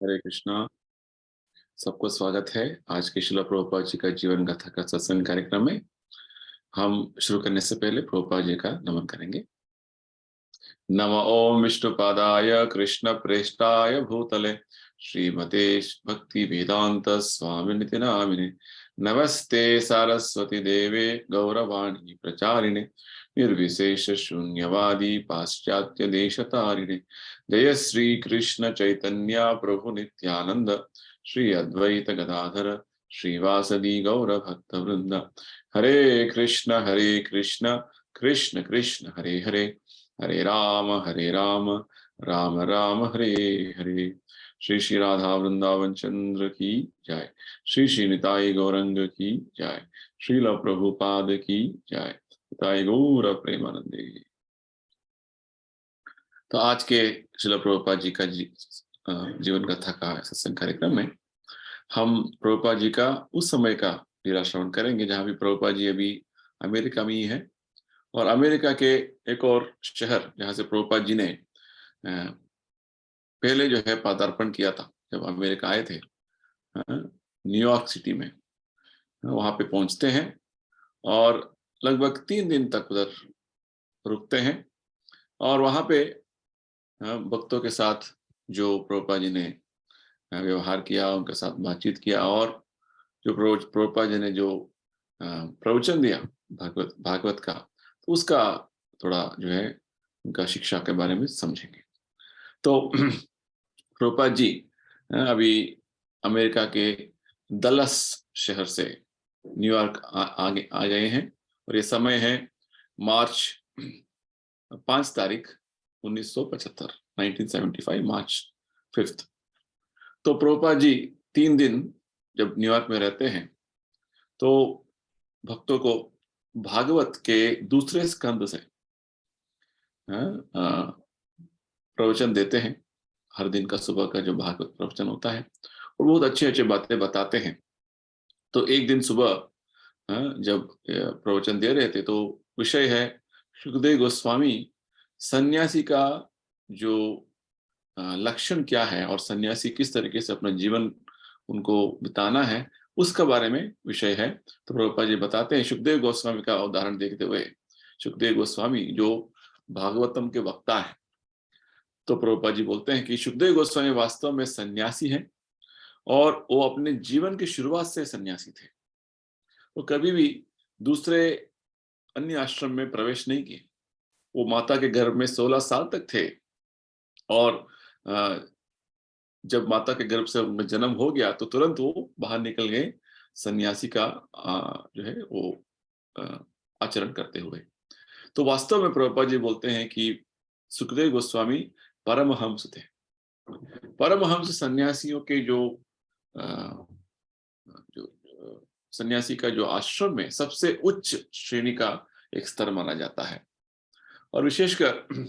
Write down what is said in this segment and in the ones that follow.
हरे कृष्णा। सबको स्वागत है आज के शिला प्रभुपाद जी का जीवन गाथा का सत्संग कार्यक्रम में। हम शुरू करने से पहले प्रभुपाद जी का नमन करेंगे। नमः ओम विष्णुपादाय कृष्ण प्रेष्ठाय भूतले श्रीमते भक्ति वेदांत स्वामिनिति नामिने। नमस्ते सारस्वती देवे गौरवाणी प्रचारिणे निर्विशेष शून्यवादी पाश्चात्य देशतारिणे। जय श्री कृष्ण चैतन्य प्रभु नित्यानंद श्री अद्वैत गदाधर श्रीवासदि गौर भक्त वृंद। हरे कृष्ण कृष्ण कृष्ण हरे हरे, हरे राम राम राम हरे हरे। श्री श्री राधा वृंदावन चंद्र की जय। श्री श्री निताई गौरंग की जय। श्रील प्रभुपाद की जय। निताई गौर प्रेमानंदे। तो आज के श्रील प्रभुपाद जी का जीवन कथा का सत्संग कार्यक्रम में हम प्रभुपाद जी का उस समय का लीला श्रवण करेंगे जहां भी प्रभुपाद जी अभी अमेरिका में ही है। और अमेरिका के एक और शहर जहां से प्रभुपाद जी ने पहले जो है पदार्पण किया था जब अमेरिका आए थे, न्यूयॉर्क सिटी में, वहां पे पहुंचते हैं और लगभग 3 दिन तक उधर रुकते हैं। और वहां पे भक्तों के साथ जो प्रभुपाद जी ने व्यवहार किया, उनके साथ बातचीत किया, और जो प्रभुपाद जी ने जो प्रवचन दिया भागवत का, तो उसका थोड़ा जो है उनका शिक्षा के बारे में समझेंगे। तो प्रभुपाद जी अभी अमेरिका के दलस शहर से न्यूयॉर्क आगे आ गए हैं और ये समय है मार्च 5 तारीख 1975, 1975 मार्च 5। तो प्रभुपाद जी 3 दिन जब न्यूयॉर्क में रहते हैं तो भक्तों को भागवत के दूसरे स्कंद से प्रवचन देते हैं। हर दिन का सुबह का जो भागवत प्रवचन होता है और बहुत अच्छी अच्छी बातें बताते हैं। तो एक दिन सुबह जब प्रवचन दे रहे थे तो विषय है सुखदेव गोस्वामी सन्यासी का जो लक्षण क्या है और सन्यासी किस तरीके से अपना जीवन उनको बिताना है, उसका बारे में विषय है। तो प्रभुपाद जी बताते हैं सुखदेव गोस्वामी का उदाहरण देखते हुए, सुखदेव गोस्वामी जो भागवतम के वक्ता है, तो प्रभुपाद जी बोलते हैं कि सुखदेव गोस्वामी वास्तव में सन्यासी हैं और वो अपने जीवन की शुरुआत से सन्यासी थे। वो कभी भी दूसरे अन्य आश्रम में प्रवेश नहीं किए। वो माता के गर्भ में 16 साल तक थे और जब माता के गर्भ से उनका जन्म हो गया तो तुरंत वो बाहर निकल गए सन्यासी का जो है वो आचरण करते हुए। तो वास्तव में प्रभुपाद जी बोलते हैं कि सुखदेव गोस्वामी परमहंस थे। परमहंस सन्यासियों के जो सन्यासी का जो आश्रम में सबसे उच्च श्रेणी का एक स्तर माना जाता है। और विशेषकर तो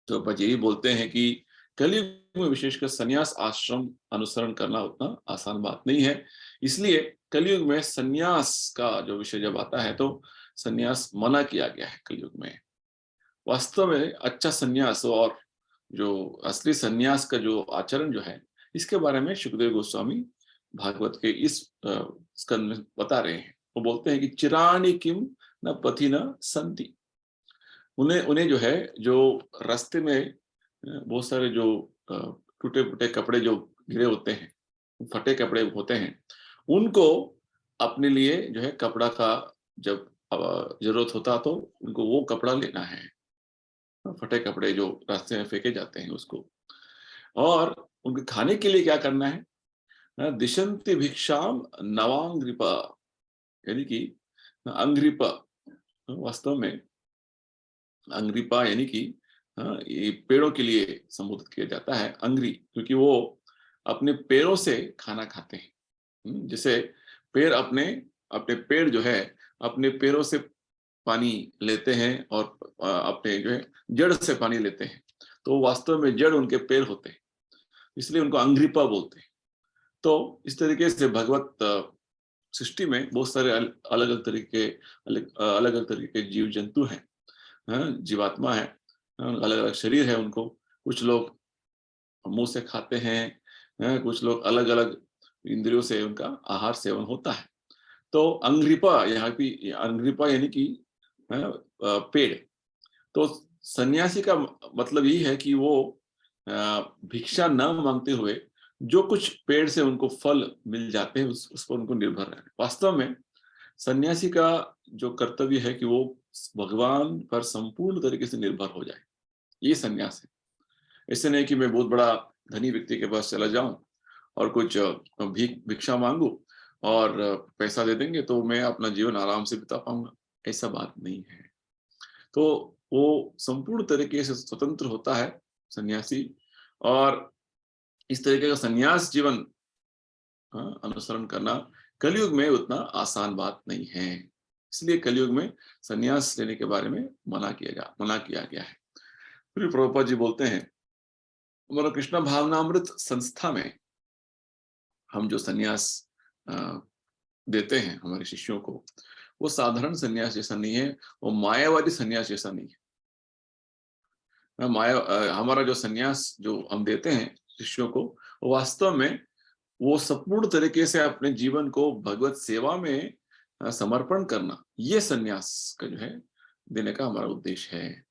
प्रभुपाद जी बोलते हैं कि कलयुग में विशेषकर सन्यास आश्रम अनुसरण करना उतना आसान बात नहीं है। इसलिए कलयुग में सन्यास का जो विषय जब आता है तो सन्यास मना किया गया है कलयुग में। वास्तव में अच्छा सन्यास और जो असली सन्यास का जो आचरण जो है, इसके बारे में सुखदेव गोस्वामी भागवत के इस स्कंद में बता रहे हैं। वो बोलते हैं कि चिराणि किम न पथि न संति। उन्हें उन्हें जो है जो रास्ते में बहुत सारे जो टूटे फूटे कपड़े जो गिरे होते हैं, फटे कपड़े होते हैं, उनको अपने लिए जो है कपड़ा का जब जरूरत होता तो उनको वो कपड़ा लेना है, फटे कपड़े जो रास्ते में फेंके जाते हैं उसको। और उनके खाने के लिए क्या करना है, दिशंति भिक्षाम नवांग्रिपा, यानी कि अंग्रिपा, वास्तव में अंग्रिपा यानी कि ये पेड़ों के लिए संबोधित किया जाता है अंग्री, क्योंकि वो अपने पैरों से खाना खाते हैं। जैसे पेड़ अपने अपने पेड़ जो है अपने पैरों से पानी लेते हैं और अपने जो है जड़ से पानी लेते हैं, तो वास्तव में जड़ उनके पैर होते हैं, इसलिए उनको अंग्रिपा बोलते हैं। तो इस तरीके से भगवत सृष्टि में बहुत सारे अलग अलग तरीके के जीव जंतु हैं, जीवात्मा है, अलग अलग शरीर है उनको। कुछ लोग मुंह से खाते हैं, कुछ लोग अलग अलग इंद्रियों से उनका आहार सेवन होता है। तो अंग्रिपा, यहाँ भी अंग्रिपा यानी कि पेड़। तो सन्यासी का मतलब यही है कि वो भिक्षा न मांगते हुए जो कुछ पेड़ से उनको फल मिल जाते हैं उस पर उनको निर्भर रहना। वास्तव में सन्यासी का जो कर्तव्य है कि वो भगवान पर संपूर्ण तरीके से निर्भर हो जाए, ये सन्यास है। ऐसे नहीं कि मैं बहुत बड़ा धनी व्यक्ति के पास चला जाऊं और कुछ भिक्षा मांगू और पैसा दे देंगे तो मैं अपना जीवन आराम से बिता पाऊंगा, ऐसा बात नहीं है। तो वो संपूर्ण तरीके से स्वतंत्र होता है सन्यासी, और इस तरीके का सन्यास जीवन अनुसरण करना कलयुग में उतना आसान बात नहीं है। इसलिए कलयुग में सन्यास लेने के बारे में मना किया गया है। फिर प्रभुपाद जी बोलते हैं, हमारा कृष्ण भावनामृत संस्था में हम जो सन्यास अ, देते हैं हमारे शिष्यों को, वो साधारण सन्यास जैसा नहीं है, वो मायावादी सन्यास जैसा नहीं है। हमारा जो सन्यास जो हम देते हैं शिष्यों को, वो वास्तव में वो संपूर्ण तरीके से अपने जीवन को भगवत सेवा में समर्पण करना, ये सन्यास का जो है देने का हमारा उद्देश्य है।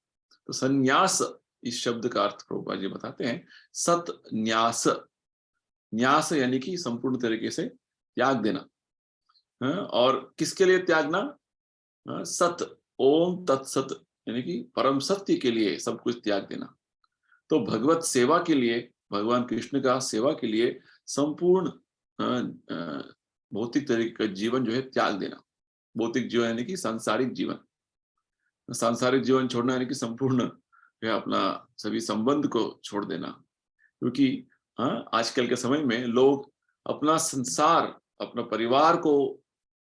तो सन्यास इस शब्द का अर्थ प्रभुपाद जी बताते हैं सत न्यास। न्यास यानी कि संपूर्ण तरीके से त्याग देना। और किसके लिए त्यागना? सत, ओम तत्सत, यानी कि परम सत्य के लिए सब कुछ त्याग देना। तो भगवत सेवा के लिए, भगवान कृष्ण का सेवा के लिए संपूर्ण भौतिक तरीके का जीवन जो है त्याग देना। भौतिक जीवन यानी कि सांसारिक जीवन, सांसारिक जीवन छोड़ना यानी कि संपूर्ण जो है अपना सभी संबंध को छोड़ देना। क्योंकि आजकल के समय में लोग अपना संसार, अपना परिवार को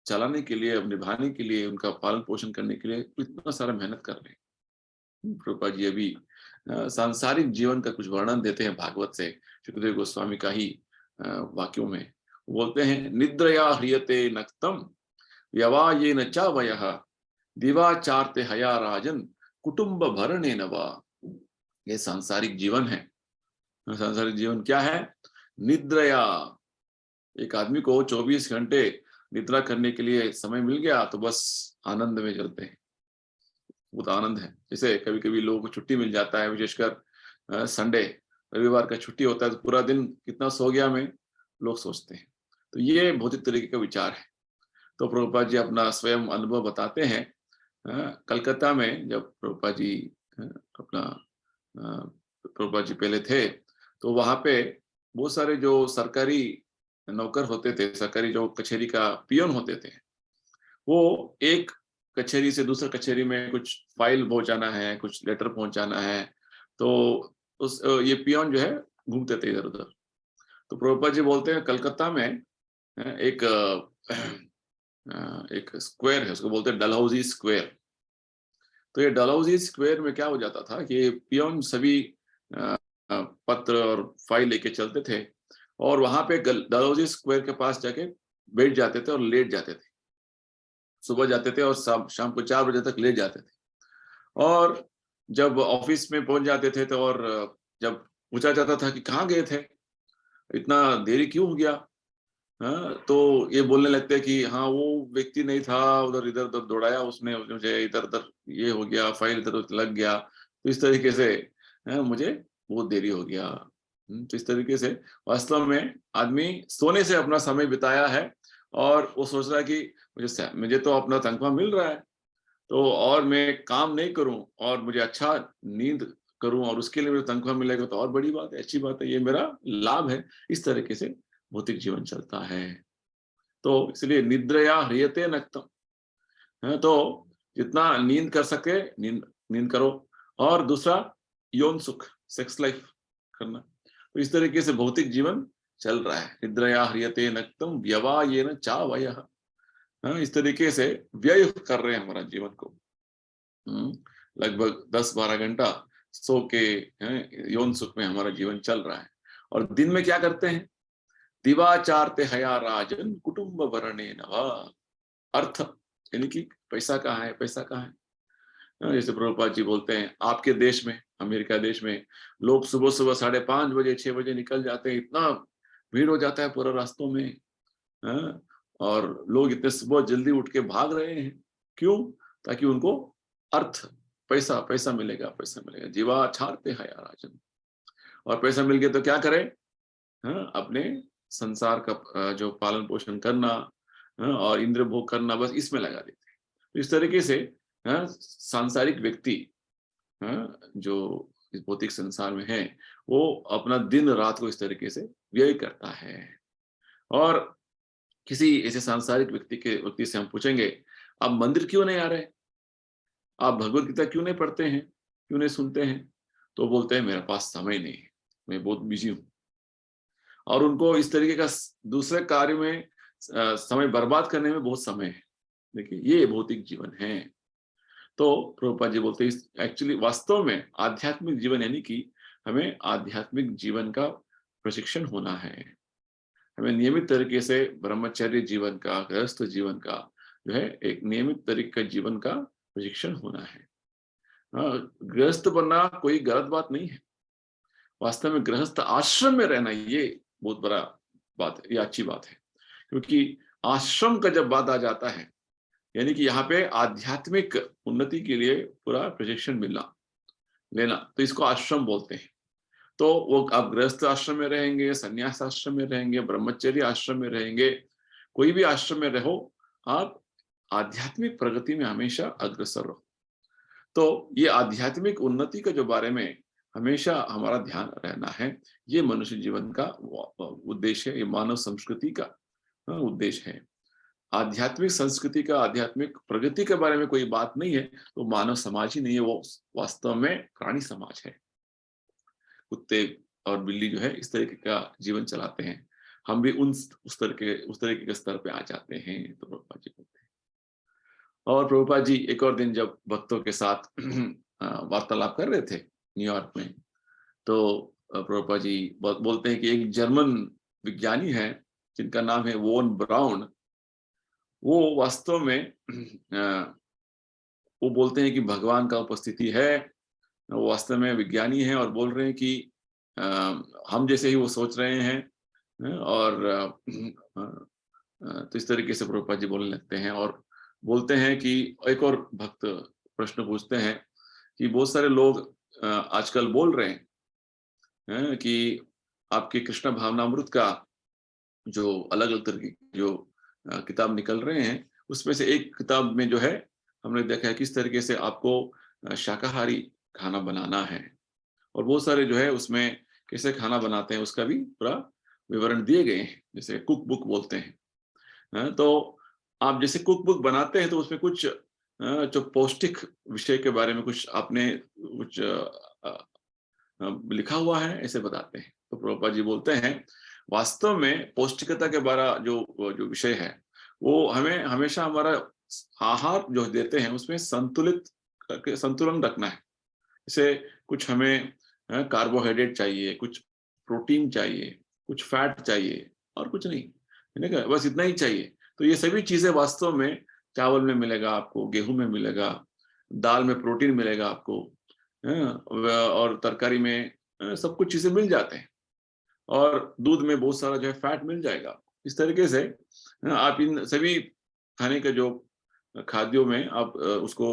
चलाने के लिए, अब निभाने के लिए, उनका पालन पोषण करने के लिए इतना सारा मेहनत कर रहे हैं। प्रभुपाद जी अभी सांसारिक जीवन का कुछ वर्णन देते हैं भागवत से, सुखदेव गोस्वामी का ही वाक्यों में बोलते हैं, निद्रया ह्रियते नक्तम व्यवाये न च वयः दिवाचारते हया राजन कुटुंब भरणे नवा। ये सांसारिक जीवन है। सांसारिक जीवन क्या है? निद्रया। एक आदमी को 24 घंटे निद्रा करने के लिए समय मिल गया तो बस आनंद में चलते हैं, बहुत आनंद है। जैसे कभी कभी लोगों को छुट्टी मिल जाता है, विशेषकर संडे, रविवार का छुट्टी होता है तो पूरा दिन कितना सो गया मैं, लोग सोचते हैं। तो ये भौतिक तरीके का विचार है। तो प्रभुपाद जी अपना स्वयं अनुभव बताते हैं। कलकत्ता में जब प्रभुपाद जी अपना प्रभुपाद जी पहले थे, तो वहां पे बहुत सारे जो सरकारी नौकर होते थे, सरकारी जो कचहरी का पियोन होते थे, वो एक कचहरी से दूसरा कचहरी में कुछ फाइल पहुंचाना है, कुछ लेटर पहुंचाना है, तो उस ये पियोन जो है घूमते थे इधर उधर। तो प्रभुपाद जी बोलते हैं कलकत्ता में एक एक स्क्वायर है, उसको बोलते हैं डलहौजी स्क्वायर। तो ये डलहौजी स्क्वायर में क्या हो जाता था कि पियोन सभी पत्र और फाइल लेके चलते थे, और वहां पे डलहौजी स्क्वायर के पास जाके बैठ जाते थे और लेट जाते थे। सुबह जाते थे और शाम को 4 बजे तक लेट जाते थे। और जब ऑफिस में पहुंच जाते थे तो, और जब पूछा जाता था कि कहाँ गए थे, इतना देरी क्यों हो गया, तो ये बोलने लगते कि हाँ वो व्यक्ति नहीं था, उधर इधर उधर दौड़ाया उसने मुझे, इधर उधर ये हो गया, फाइल इधर उधर लग गया, तो इस तरीके से मुझे बहुत देरी हो गया। तो इस तरीके से वास्तव में आदमी सोने से अपना समय बिताया है, और वो सोच रहा है कि मुझे तो अपना तनख्वाह मिल रहा है, तो और मैं काम नहीं करूं और मुझे अच्छा नींद करूं और उसके लिए मुझे तनख्वाह मिलेगा तो और बड़ी बात है, अच्छी बात है, ये मेरा लाभ है। इस तरीके से भौतिक जीवन चलता है। तो इसलिए निद्रया ह्रियते नक्तम है, तो जितना नींद कर सके नींद नींद करो। और दूसरा यौन सुख, सेक्स लाइफ करना। तो इस तरीके से भौतिक जीवन चल रहा है। निद्रया ह्रियते नक्तम व्यवायेन चा वयः। इस तरीके से व्यय कर रहे हैं हमारा जीवन को। लगभग 10-12 घंटा सो के यौन सुख में हमारा जीवन चल रहा है। और दिन में क्या करते हैं? दिवाचारते हया राजन कुटुंब भरणे नवा। अर्थ यानी कि पैसा कहाँ है, पैसा कहाँ है। जैसे प्रभुपाद जी बोलते हैं, आपके देश में, अमेरिका देश में, लोग सुबह सुबह 5:30 बजे 6 बजे निकल जाते हैं, इतना भीड़ हो जाता है पूरा रास्तों में। हाँ, और लोग इतने सुबह जल्दी उठ के भाग रहे हैं, क्यों? ताकि उनको अर्थ, पैसा पैसा मिलेगा, पैसा मिलेगा, जीवा छाड़ते हैं यार राजन। और पैसा मिल गया तो क्या करें? हाँ, अपने संसार का जो पालन पोषण करना, हाँ, और इंद्र भोग करना, बस इसमें लगा देते हैं। तो इस तरीके से हाँ, सांसारिक व्यक्ति, हाँ, जो इस भौतिक संसार में है, वो अपना दिन रात को इस तरीके से व्यय करता है। और किसी ऐसे सांसारिक व्यक्ति से हम पूछेंगे, आप मंदिर क्यों नहीं आ रहे? आप भगवत गीता क्यों नहीं पढ़ते हैं? क्यों नहीं सुनते हैं? तो बोलते हैं मेरे पास समय नहीं है, मैं बहुत बिजी हूँ। और उनको इस तरीके का दूसरे कार्य में समय बर्बाद करने में बहुत समय है। देखिए, ये भौतिक जीवन है। तो प्रभुपाद जी बोलते हैं एक्चुअली वास्तव में आध्यात्मिक जीवन यानी कि हमें आध्यात्मिक जीवन का प्रशिक्षण होना है। हमें नियमित तरीके से ब्रह्मचर्य जीवन का, गृहस्थ जीवन का जो है एक नियमित तरीके का जीवन का प्रशिक्षण होना है। गृहस्थ बनना कोई गलत बात नहीं है। वास्तव में गृहस्थ आश्रम में रहना ये बहुत बड़ा बात है, ये अच्छी बात है। क्योंकि आश्रम का जब बात आ जाता है, यानी कि यहाँ पे आध्यात्मिक उन्नति के लिए पूरा प्रशिक्षण मिलना लेना, तो इसको आश्रम बोलते हैं। तो वो आप गृहस्थ आश्रम में रहेंगे, संन्यास आश्रम में रहेंगे, ब्रह्मचर्य आश्रम में रहेंगे, कोई भी आश्रम में रहो, आप आध्यात्मिक प्रगति में हमेशा अग्रसर रहो। तो ये आध्यात्मिक उन्नति के जो बारे में हमेशा हमारा ध्यान रहना है। ये मनुष्य जीवन का उद्देश्य है, ये मानव संस्कृति का उद्देश्य है। आध्यात्मिक संस्कृति का, आध्यात्मिक प्रगति के बारे में कोई बात नहीं है तो मानव समाज ही नहीं है, वो वास्तव में प्राणी समाज है। कुत्ते और बिल्ली जो है इस तरीके का जीवन चलाते हैं, हम भी उस तरीके के स्तर पे आ जाते हैं। तो प्रभुपाद जी बोलते हैं। और प्रभुपाद जी एक और दिन जब भक्तों के साथ वार्तालाप कर रहे थे न्यूयॉर्क में, तो प्रभुपाद जी बोलते हैं कि एक जर्मन विज्ञानी है जिनका नाम है वोन ब्राउन। वो वास्तव में वो बोलते हैं कि भगवान का उपस्थिति है। वो वास्तव में विज्ञानी है और बोल रहे हैं कि अ, हम जैसे ही वो सोच रहे हैं। और तो इस तरीके से प्रभुपाद जी बोलने लगते हैं और बोलते हैं कि एक और भक्त प्रश्न पूछते हैं कि बहुत सारे लोग आजकल बोल रहे कि आपके कृष्ण भावनामृत का जो अलग अलग तरह की जो किताब निकल रहे हैं, उसमें से एक किताब में जो है हमने देखा है किस तरीके से आपको शाकाहारी खाना बनाना है, और बहुत सारे जो है उसमें कैसे खाना बनाते हैं उसका भी पूरा विवरण दिए गए हैं, जैसे कुक बुक बोलते हैं। तो आप जैसे कुक बुक बनाते हैं तो उसमें कुछ जो पौष्टिक विषय के बारे में कुछ आपने कुछ लिखा हुआ है, ऐसे बताते हैं। तो प्रभुपाद जी बोलते हैं वास्तव में पौष्टिकता के बारे जो जो विषय है वो हमें हमेशा हमारा आहार जो देते हैं उसमें संतुलन रखना है। जैसे कुछ हमें कार्बोहाइड्रेट चाहिए, कुछ प्रोटीन चाहिए, कुछ फैट चाहिए और कुछ नहीं, है ना, बस इतना ही चाहिए। तो ये सभी चीजें वास्तव में चावल में मिलेगा आपको, गेहूं में मिलेगा, दाल में प्रोटीन मिलेगा आपको, और तरकारी में सब कुछ चीजें मिल जाते हैं, और दूध में बहुत सारा जो है फैट मिल जाएगा। इस तरीके से आप इन सभी खाने के जो खाद्यों में आप उसको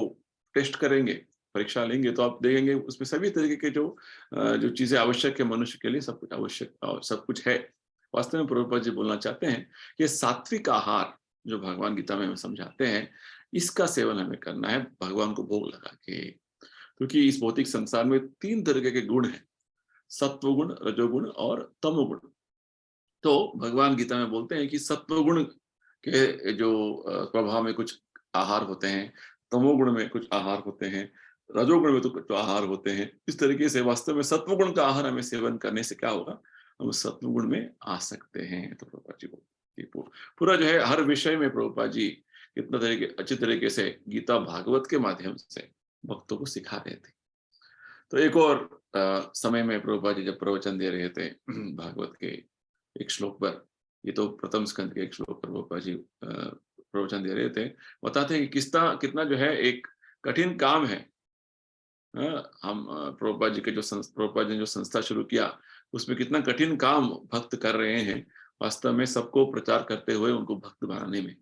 टेस्ट करेंगे, परीक्षा लेंगे, तो आप देखेंगे उसमें सभी तरीके के जो चीजें आवश्यक है मनुष्य के लिए, सब कुछ आवश्यक और सब कुछ है। वास्तव में प्रभुपाद जी बोलना चाहते हैं कि सात्विक आहार जो भगवान गीता में हमें समझाते हैं, इसका सेवन हमें करना है भगवान को भोग लगा के। क्योंकि इस भौतिक संसार में 3 तरीके के गुण हैं, सत्वगुण, रजोगुण और तमोगुण। तो भगवान गीता में बोलते हैं कि सत्वगुण के जो प्रभाव में कुछ आहार होते हैं, तमोगुण में कुछ आहार होते हैं, रजोगुण में तो कुछ आहार होते हैं। इस तरीके से वास्तव में सत्वगुण का आहार हमें सेवन करने से क्या होगा, हम सत्वगुण में आ सकते हैं। तो प्रभुपाद जी पूरा जो है हर विषय में प्रभुपाद जी कितना अच्छी तरीके से गीता भागवत के माध्यम से भक्तों को सिखा रहे थे। तो एक और समय में प्रभुपाद जी जब प्रवचन दे रहे थे भागवत के एक श्लोक पर, ये तो प्रथम स्कंद के एक श्लोक पर प्रभुपाद जी प्रवचन दे रहे थे, बताते हैं कि कितना जो है एक कठिन काम है। हम प्रभुपाद जी ने जो संस्था शुरू किया उसमें कितना कठिन काम भक्त कर रहे हैं, वास्तव में सबको प्रचार करते हुए उनको भक्त बनाने में।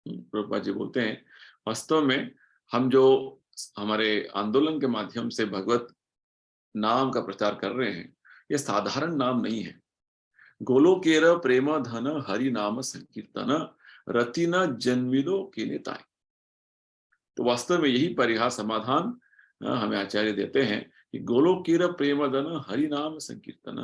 प्रभुपाद जी बोलते हैं, वास्तव में हम जो हमारे आंदोलन के माध्यम से भगवत नाम का प्रचार कर रहे हैं, ये साधारण नाम नहीं है। गोलोकेर प्रेम धन हरि नाम संकीर्तन रतिन जन्मिदो के नेताय। तो वास्तव में यही परिहार समाधान हमें आचार्य देते हैं कि गोलोकेर प्रेम धन हरि नाम संकीर्तन।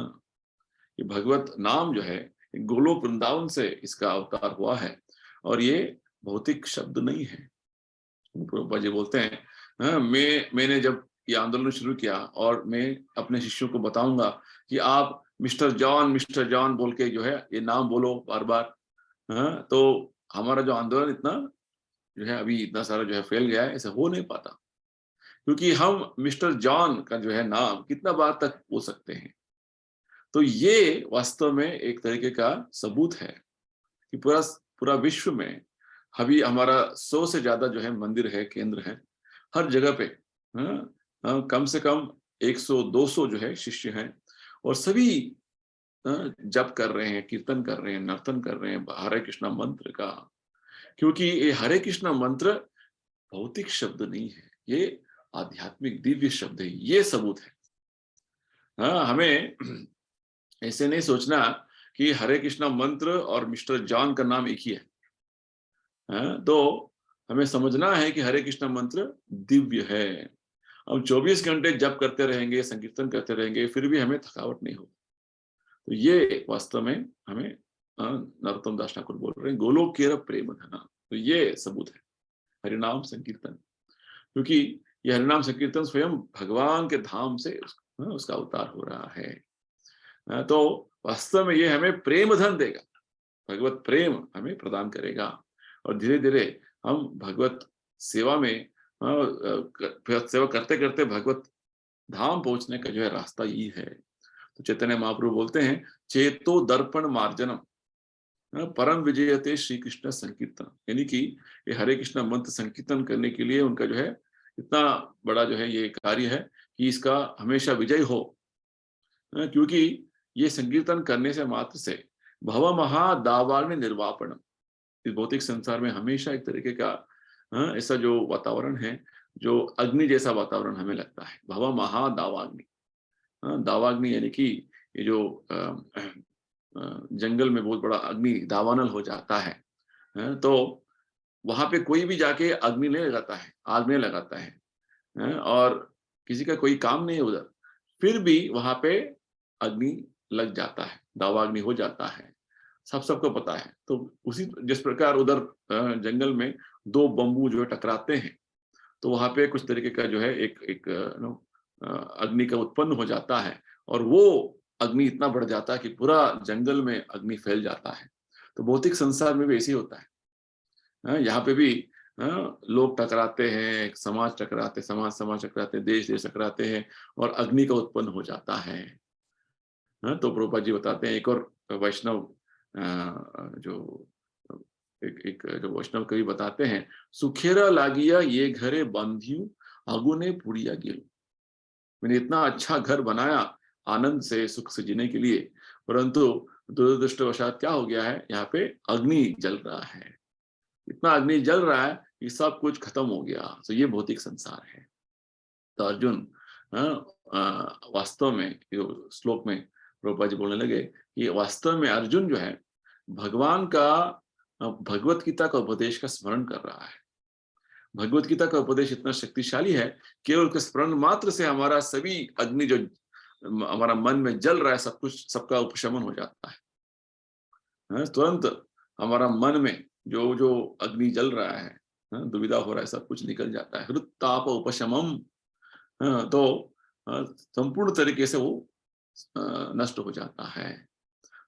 ये भगवत नाम जो है, गोलोक वृंदावन से इसका अवतार हुआ है, और ये भौतिक शब्द नहीं है। प्रभुपाद जी बोलते हैं, मैंने जब ये आंदोलन शुरू किया और मैं अपने शिष्यों को बताऊंगा कि आप मिस्टर जॉन बोल के जो है ये नाम बोलो बार बार, तो हमारा जो आंदोलन इतना जो है अभी इतना सारा जो है फैल गया है, ऐसा हो नहीं पाता, क्योंकि हम मिस्टर जॉन का जो है नाम कितना बार तक बोल सकते हैं। तो ये वास्तव में एक तरीके का सबूत है कि पूरा पूरा विश्व में अभी हमारा 100 से ज्यादा जो है मंदिर है, केंद्र है हर जगह पे। कम से कम 100-200 जो है शिष्य हैं, और सभी जप कर रहे हैं, कीर्तन कर रहे हैं, नर्तन कर रहे हैं हरे कृष्णा मंत्र का। क्योंकि ये हरे कृष्णा मंत्र भौतिक शब्द नहीं है, ये आध्यात्मिक दिव्य शब्द है, ये सबूत है। हमें ऐसे नहीं सोचना कि हरे कृष्णा मंत्र और मिस्टर जॉन का नाम एक ही है। तो हमें समझना है कि हरे कृष्णा मंत्र दिव्य है। हम 24 घंटे जप करते रहेंगे, संकीर्तन करते रहेंगे, फिर भी हमें थकावट नहीं होगी। तो ये वास्तव में हमें नरोत्तम दास ठाकुर बोल रहे हैं, गोलोकेर प्रेम धना। तो ये सबूत है हरिनाम संकीर्तन, क्योंकि यह हरिनाम संकीर्तन स्वयं भगवान के धाम से उसका अवतार हो रहा है। तो वास्तव में ये हमें प्रेम धन देगा, भगवत प्रेम हमें प्रदान करेगा, और धीरे धीरे हम भगवत सेवा में सेवा करते करते भगवत धाम पहुंचने का जो है रास्ता यही है। तो चैतन्य महाप्रभु बोलते हैं, चेतो दर्पण मार्जनम परम विजयते श्री कृष्ण संकीर्तन। यानी कि ये हरे कृष्ण मंत्र संकीर्तन करने के लिए उनका जो है इतना बड़ा जो है ये कार्य है कि इसका हमेशा विजय हो। क्योंकि ये संकीर्तन करने से मात्र से भव महादावाग्नि निर्वापणम, इस भौतिक संसार में हमेशा एक तरीके का ऐसा जो वातावरण है, जो अग्नि जैसा वातावरण हमें लगता है, भव महादावाग्नि। दावाग्नि यानी कि ये जो जंगल में बहुत बड़ा अग्नि दावानल हो जाता है, तो वहां पे कोई भी जाके अग्नि नहीं लगाता है, आग नहीं लगाता है, और किसी का कोई काम नहीं है उधर, फिर भी वहां पे अग्नि लग जाता है, दावाग्नि हो जाता है, सबको पता है। तो उसी जिस प्रकार उधर जंगल में दो बम्बू जो है टकराते हैं, तो वहां पे कुछ तरीके का जो है एक एक अग्नि का उत्पन्न हो जाता है, और वो अग्नि इतना बढ़ जाता है कि पूरा जंगल में अग्नि फैल जाता है। तो भौतिक संसार में भी ऐसे ही होता है। यहाँ पे भी लोग टकराते हैं, समाज टकराते हैं, देश देश टकराते हैं, और अग्नि का उत्पन्न हो जाता है। तो प्रभुपाद जी बताते हैं, एक और वैष्णव जो एक जो वैष्णव कवि बताते हैं, सुखेरा लागिया ये घरे बंधियू आगुने पुड़िया गिरू। मैंने इतना अच्छा घर बनाया आनंद से, सुख से जीने के लिए, परंतु दुरदृष्टवशात क्या हो गया है, यहाँ पे अग्नि जल रहा है, इतना अग्नि जल रहा है कि सब कुछ खत्म हो गया। तो ये भौतिक संसार है। तो अर्जुन वास्तव में जो श्लोक में प्रभुपाद जी बोलने लगे कि वास्तव में अर्जुन जो है भगवान का भगवत गीता का उपदेश का स्मरण कर रहा है। भगवत गीता का उपदेश इतना शक्तिशाली है, केवल उसके स्मरण मात्र से हमारा सभी अग्नि जो हमारा मन में जल रहा है, सब कुछ सबका उपशमन हो जाता है। तुरंत हमारा मन में जो जो अग्नि जल रहा है, दुविधा हो रहा है, सब कुछ निकल जाता है। हृत्ताप उपशमम, तो संपूर्ण तरीके से वो नष्ट हो जाता है।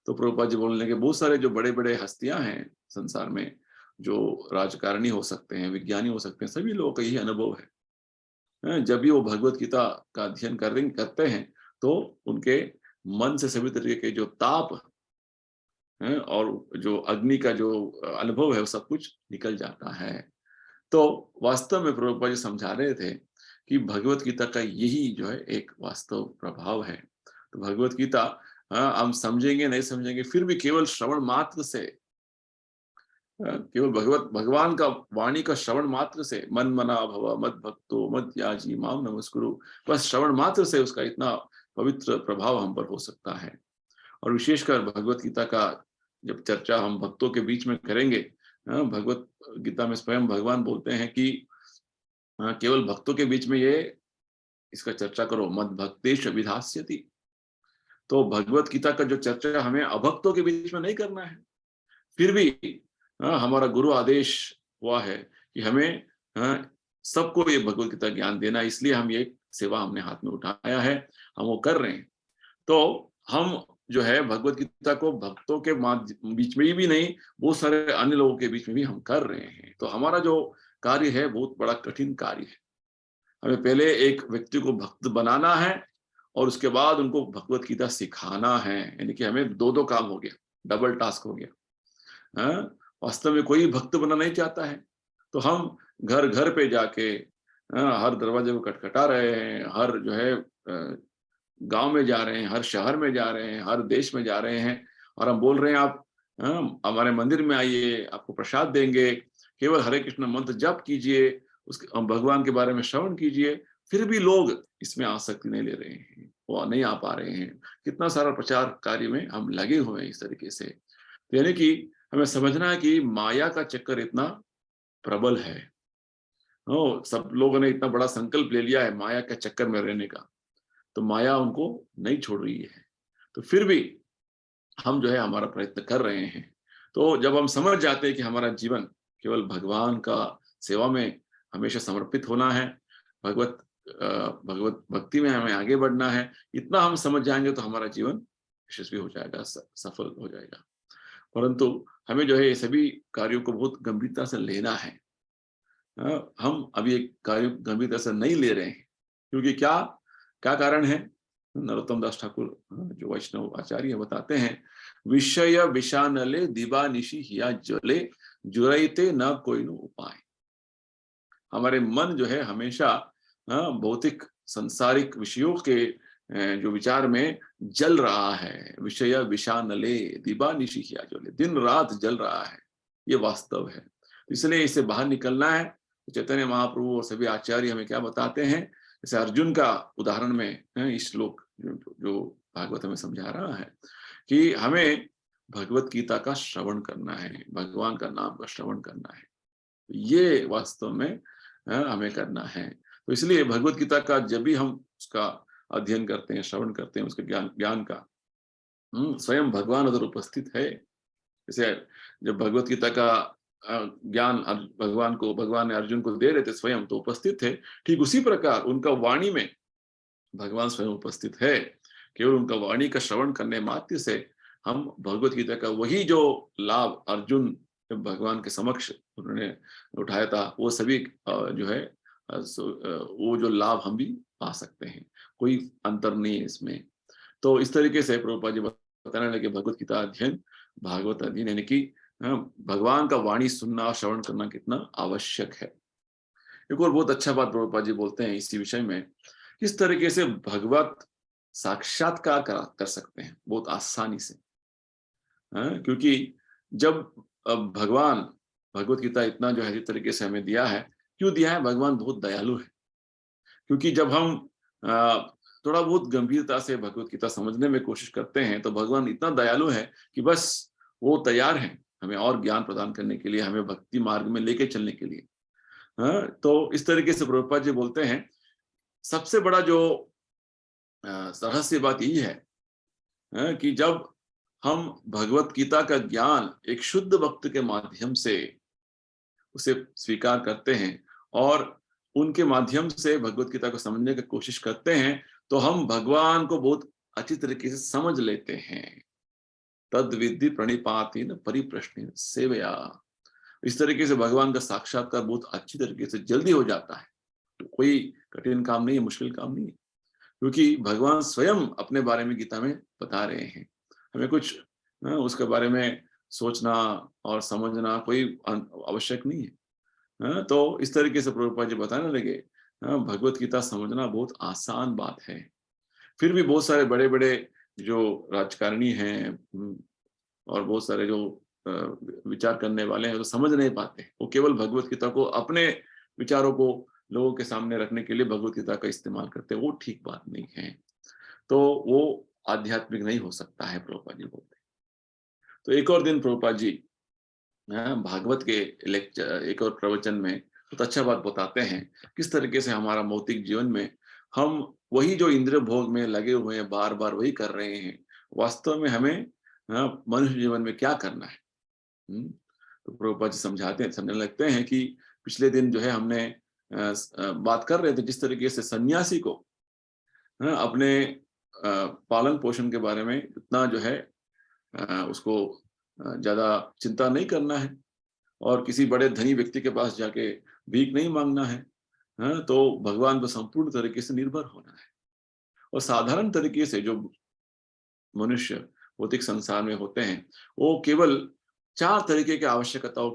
तो प्रभुपाद जी बोलने के बहुत सारे जो बड़े बड़े हस्तियां हैं संसार में, जो राजकारणी हो सकते हैं, विज्ञानी हो सकते हैं, सभी लोगों का यही अनुभव है। जब भी वो भगवत गीता का अध्ययन करते हैं, तो उनके मन से सभी तरीके के जो ताप है और जो अग्नि का जो अनुभव है, वो सब कुछ निकल जाता है। तो वास्तव में प्रभुपाद जी समझा रहे थे कि भगवत गीता का यही जो है एक वास्तव प्रभाव है। तो भगवत गीता हाँ, हम समझेंगे नहीं समझेंगे, फिर भी केवल श्रवण मात्र से, केवल भगवान का वाणी का श्रवण मात्र से, मन मना भव मद भक्तो मद याजी माम नमस्कुरु, बस श्रवण मात्र से उसका इतना पवित्र प्रभाव हम पर हो सकता है। और विशेषकर भगवत गीता का जब चर्चा हम भक्तों के बीच में करेंगे, भगवत गीता में स्वयं भगवान बोलते हैं कि केवल भक्तों के बीच में ये इसका चर्चा करो, मद भक्तेश विधास्यति। तो भगवत गीता का जो चर्चा हमें अभक्तों के बीच में नहीं करना है। फिर भी हमारा गुरु आदेश हुआ है कि हमें सबको ये भगवत गीता ज्ञान देना, इसलिए हम ये सेवा हमने हाथ में उठाया है, हम वो कर रहे हैं। तो हम जो है भगवत गीता को भक्तों के बीच में ही नहीं, बहुत सारे अन्य लोगों के बीच में भी हम कर रहे हैं। तो हमारा जो कार्य है बहुत बड़ा कठिन कार्य है। हमें पहले एक व्यक्ति को भक्त बनाना है और उसके बाद उनको भगवत गीता सिखाना है, यानी कि हमें दो दो काम हो गया, डबल टास्क हो गया। वास्तव में कोई भक्त बनना नहीं चाहता है, तो हम घर घर पे जाके हर दरवाजे को खटखटा रहे हैं, हर जो है गांव में जा रहे हैं, हर शहर में जा रहे हैं, हर देश में जा रहे हैं, और हम बोल रहे हैं आप हमारे मंदिर में आइए, आपको प्रसाद देंगे, केवल हरे कृष्ण मंत्र जप कीजिए, उसके भगवान के बारे में श्रवण कीजिए। फिर भी लोग इसमें आसक्ति नहीं ले रहे हैं, वो नहीं आ पा रहे हैं। कितना सारा प्रचार कार्य में हम लगे हुए हैं इस तरीके से। तो यानी कि हमें समझना है कि माया का चक्कर इतना प्रबल है। सब लोगों ने इतना बड़ा संकल्प ले लिया है माया के चक्कर में रहने का, तो माया उनको नहीं छोड़ रही है। तो फिर भी हम जो है हमारा प्रयत्न कर रहे हैं। तो जब हम समझ जाते हैं कि हमारा जीवन केवल भगवान का सेवा में हमेशा समर्पित होना है, भगवत भगवत भक्ति में हमें आगे बढ़ना है, इतना हम समझ जाएंगे तो हमारा जीवन यशस्वी हो जाएगा, सफल हो जाएगा। परंतु हमें जो है ये सभी कार्यों को बहुत गंभीरता से लेना है। हम अभी एक कार्य गंभीरता से नहीं ले रहे हैं, क्योंकि क्या क्या कारण है? नरोत्तम दास ठाकुर जो वैष्णव आचार्य बताते हैं, विषय विषानले दिबा निशि हिया जले, जुरैते न कोई नो उपाय। हमारे मन जो है हमेशा भौतिक सांसारिक विषयों के जो विचार में जल रहा है। विषय विषानले दिबा निशि हिया जले, दिन रात जल रहा है, ये वास्तव है। इसलिए इसे बाहर निकलना है। चैतन्य महाप्रभु और सभी आचार्य हमें क्या बताते हैं, जैसे अर्जुन का उदाहरण में इस श्लोक जो भागवत हमें समझा रहा है कि हमें भगवत गीता का श्रवण करना है, भगवान का नाम का श्रवण करना है, ये वास्तव में हमें करना है। तो इसलिए भगवत गीता का जब भी हम उसका अध्ययन करते हैं, श्रवण करते हैं, उसके ज्ञान का स्वयं भगवान उधर उपस्थित है। जैसे जब भगवत गीता का ज्ञान भगवान ने अर्जुन को दे रहे थे, स्वयं तो उपस्थित थे, ठीक उसी प्रकार उनका वाणी में भगवान स्वयं उपस्थित है। केवल उनका वाणी का श्रवण करने मात्र से हम भगवत गीता का वही जो लाभ अर्जुन भगवान के समक्ष उन्होंने उठाया था, वो सभी जो है वो जो लाभ हम भी पा सकते हैं। कोई अंतर नहीं है इसमें। तो इस तरीके से प्रभुपाद जी बताने लगे भगवत गीता अध्ययन, भागवत अध्ययन, यानी कि भगवान का वाणी सुनना, श्रवण करना कितना आवश्यक है। एक और बहुत अच्छा बात प्रभुपाद जी बोलते हैं इसी विषय में, किस तरीके से भगवत साक्षात्कार कर सकते हैं बहुत आसानी से। क्योंकि जब भगवान भगवत गीता इतना जो है इस तरीके से हमें दिया है, क्यों दिया है? भगवान बहुत दयालु है। क्योंकि जब हम थोड़ा बहुत गंभीरता से भगवत गीता समझने में कोशिश करते हैं, तो भगवान इतना दयालु है कि बस वो तैयार है हमें और ज्ञान प्रदान करने के लिए, हमें भक्ति मार्ग में लेके चलने के लिए। तो इस तरीके से प्रभुपाद जी बोलते हैं, सबसे बड़ा जो रहस्य बात यही है कि जब हम भगवत गीता का ज्ञान एक शुद्ध भक्त के माध्यम से उसे स्वीकार करते हैं और उनके माध्यम से भगवत गीता को समझने की कोशिश करते हैं, तो हम भगवान को बहुत अच्छी तरीके से समझ लेते हैं। तद विद्धि प्रणिपातेन परिप्रश्नेन सेवया। इस तरीके से भगवान का साक्षात्कार बहुत अच्छी तरीके से जल्दी हो जाता है। तो कोई कठिन काम नहीं है, मुश्किल काम नहीं है, क्योंकि भगवान स्वयं अपने बारे में गीता में बता रहे हैं। हमें कुछ उसके बारे में सोचना और समझना कोई आवश्यक नहीं है। तो इस तरीके से प्रभुपाद जी बताने लगे, भगवत गीता समझना बहुत आसान बात है। फिर भी बहुत सारे बड़े बड़े जो राजकारणी हैं और बहुत सारे जो विचार करने वाले हैं, तो समझ नहीं पाते। वो केवल भगवत गीता को अपने विचारों को लोगों के सामने रखने के लिए भगवत गीता का इस्तेमाल करते हैं। वो ठीक बात नहीं है। तो वो आध्यात्मिक नहीं हो सकता है, प्रभुपाद जी बोलते हैं। तो एक और दिन प्रभुपाद जी भागवत के लेक्चर, एक और प्रवचन में बहुत अच्छा बात बताते हैं, किस तरीके से हमारा भौतिक जीवन में हम वही जो इंद्रिय भोग में लगे हुए हैं, बार बार वही कर रहे हैं, वास्तव में हमें मनुष्य जीवन में क्या करना है। तो प्रभुपाद जी समझाते हैं, समझने लगते हैं कि पिछले दिन जो है हमने बात कर रहे थे जिस तरीके से सन्यासी को अपने पालन पोषण के बारे में इतना जो है उसको ज्यादा चिंता नहीं करना है, और किसी बड़े धनी व्यक्ति के पास जाके भीख नहीं मांगना है। तो भगवान पर संपूर्ण तरीके से निर्भर होना है। और साधारण तरीके से जो मनुष्य भौतिक संसार में होते हैं, वो केवल 4 तरीके के आवश्यकताओं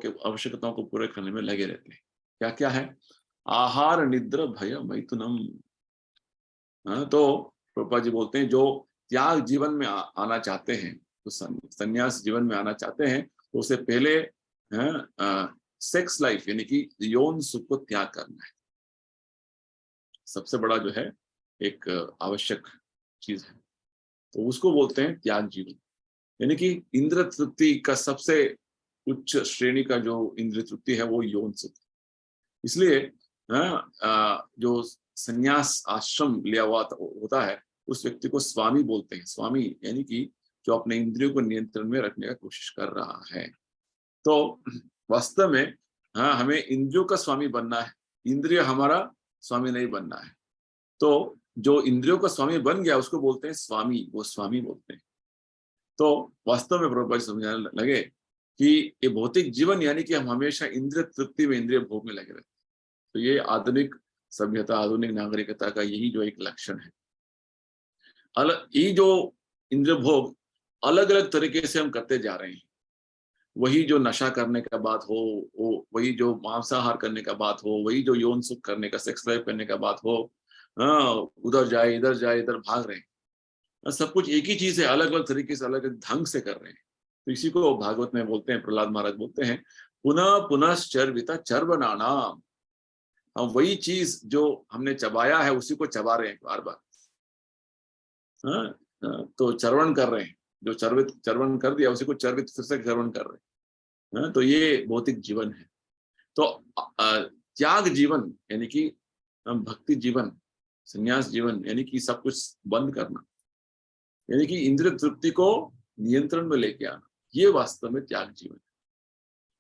को पूरे करने में लगे रहते हैं। क्या क्या है? आहार, निद्रा, भय, मैथुनम। तो प्रभुपाद जी बोलते हैं जो त्याग जीवन में आना चाहते हैं, तो संन्यास जीवन में आना चाहते हैं, तो उससे पहले सेक्स लाइफ यानी कि यौन सुख को त्याग करना है। सबसे बड़ा जो है एक आवश्यक चीज है, तो उसको बोलते हैं त्याग जीवन। यानी कि इंद्र तृप्ति का सबसे उच्च श्रेणी का जो इंद्र तृप्ति है वो यौन सुख। इसलिए जो संन्यास आश्रम लिया हुआ होता है, उस व्यक्ति को स्वामी बोलते हैं। स्वामी यानी कि जो अपने इंद्रियों को नियंत्रण में रखने का कोशिश कर रहा है। तो वास्तव में हमें इंद्रियों का स्वामी बनना है, इंद्रिय हमारा स्वामी नहीं बनना है। तो जो इंद्रियों का स्वामी बन गया उसको बोलते हैं स्वामी, वो स्वामी बोलते हैं। तो वास्तव में प्रभुपाद समझाने लगे कि ये भौतिक जीवन यानी कि हम हमेशा इंद्रिय तृप्ति में, इंद्रिय भोग में लगे रहते हैं। तो ये आधुनिक सभ्यता, आधुनिक नागरिकता का यही जो एक लक्षण है। ये जो इंद्रिय भोग अलग अलग तरीके से हम करते जा रहे हैं। वही जो नशा करने का बात हो, वही जो मांसाहार करने का बात हो, वही जो यौन सुख करने का, सेक्स लाइफ करने का बात हो, उधर जाए इधर भाग रहे हैं। सब कुछ एक ही चीज है, अलग अलग तरीके से, अलग अलग ढंग से कर रहे हैं। तो इसी को भागवत में बोलते हैं, प्रहलाद महाराज बोलते हैं, पुनः पुनः चर्विता चर्वनाना। हम वही चीज जो हमने चबाया है उसी को चबा रहे हैं बार बार। तो चरवण कर रहे हैं, जो चरवण कर दिया उसी को चर्वित फिर से चरवण कर रहे हैं। तो ये भौतिक जीवन है। तो त्याग जीवन यानी कि भक्ति जीवन, संन्यास जीवन यानी कि सब कुछ बंद करना, यानी कि इंद्रिय तृप्ति को नियंत्रण में लेके आना, ये वास्तव में त्याग जीवन